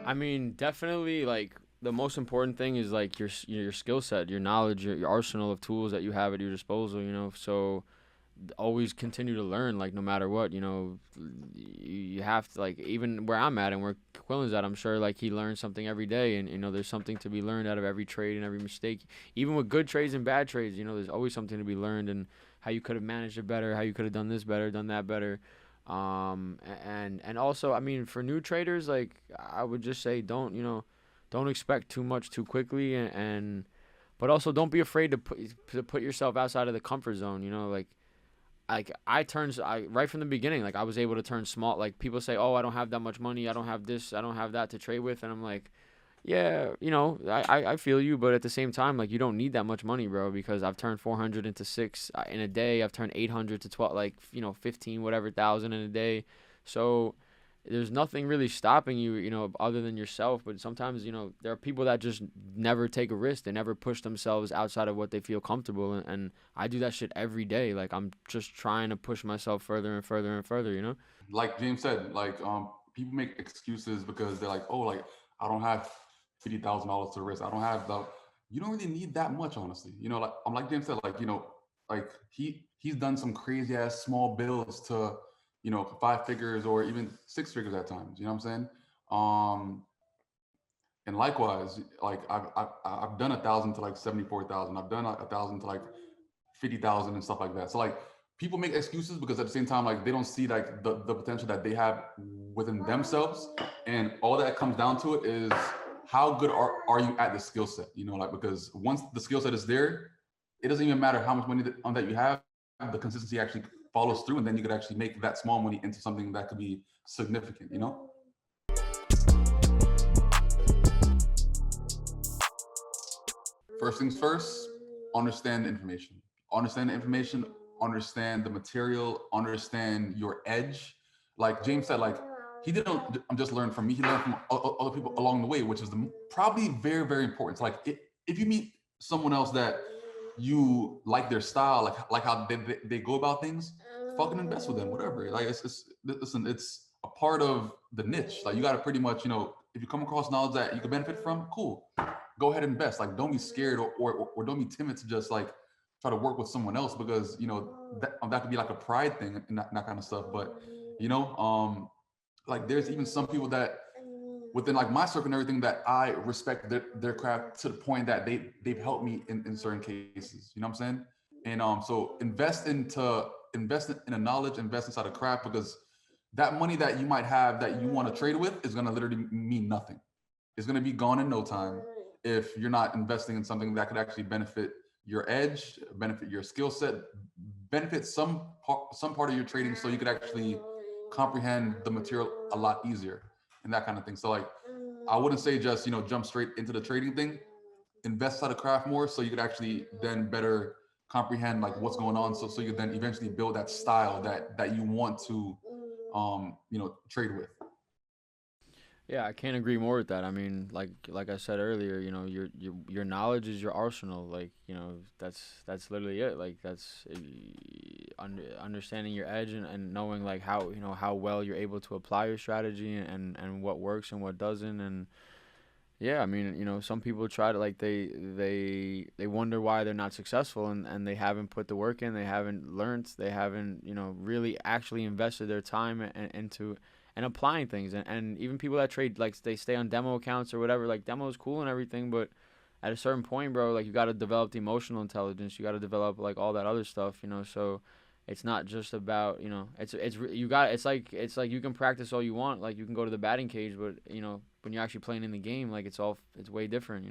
I mean, definitely like the most important thing is like your skill set, your knowledge, your arsenal of tools that you have at your disposal. So always continue to learn, like no matter what. You have to, like, even where I'm at and where Quillen's at, I'm sure like he learns something every day, and there's something to be learned out of every trade and every mistake, even with good trades and bad trades. There's always something to be learned, and how you could have managed it better, how you could have done this better, done that better. And also, I mean, for new traders, like I would just say, don't expect too much too quickly, and but also don't be afraid to put yourself outside of the comfort zone. Like I right from the beginning, like I was able to turn small. Like people say, oh, I don't have that much money, I don't have this, I don't have that to trade with, and I'm like, yeah, I feel you, but at the same time, like you don't need that much money, bro, because I've turned 400 into six in a day. I've turned 800 to 12, like 15 whatever thousand in a day. So there's nothing really stopping you, other than yourself. But sometimes, there are people that just never take a risk. They never push themselves outside of what they feel comfortable. And I do that shit every day. Like I'm just trying to push myself further and further and further. Like James said, like people make excuses because they're like, oh, like I don't have $50,000 to risk. I don't have the. You don't really need that much, honestly. Like like James said, like like he's done some crazy ass small bills to, five figures or even six figures at times. You know what I'm saying? Um, and likewise, like I've done 1,000 to like 74,000. I've done 1,000 to like 50,000 and stuff like that. So like people make excuses because at the same time, like they don't see like the potential that they have within themselves. And all that comes down to it is how good are you at the skill set? Like because once the skill set is there, it doesn't even matter how much money that you have, the consistency actually follows through, and then you could actually make that small money into something that could be significant. First things first, understand the information. Understand the information, understand the material, understand your edge. Like James said, like he didn't just learn from me, he learned from other people along the way, which is probably very, very important. So like if you meet someone else that you like their style, like how they go about things, fucking invest with them, whatever. Like it's listen, it's a part of the niche. Like you got to pretty much, if you come across knowledge that you can benefit from, cool, go ahead and invest. Like don't be scared or don't be timid to just like try to work with someone else because that could be like a pride thing and that kind of stuff. But you know, like there's even some people that within like my circle and everything that I respect their craft to the point that they've helped me in certain cases. You know what I'm saying? And so invest in a knowledge, invest inside a craft because that money that you might have that you want to trade with is gonna literally mean nothing. It's gonna be gone in no time if you're not investing in something that could actually benefit your edge, benefit your skill set, benefit some part of your trading, so you could actually comprehend the material a lot easier and that kind of thing. So like, I wouldn't say just jump straight into the trading thing. Invest out of craft more, so you could actually then better comprehend like what's going on. So you could then eventually build that style that you want to trade with. Yeah, I can't agree more with that. I mean, like I said earlier, your knowledge is your arsenal. Like, that's literally it. Like that's understanding your edge, and knowing like how well you're able to apply your strategy, and what works and what doesn't. And yeah, I mean, some people try to, like, they wonder why they're not successful, and they haven't put the work in, they haven't learned, they haven't, really actually invested their time into and applying things. And even people that trade, like, they stay on demo accounts or whatever. Like, demo is cool and everything, but at a certain point, bro, like, you got to develop the emotional intelligence, you got to develop like all that other stuff. So it's not just about, it's like you can practice all you want, like you can go to the batting cage, but when you're actually playing in the game, like it's way different.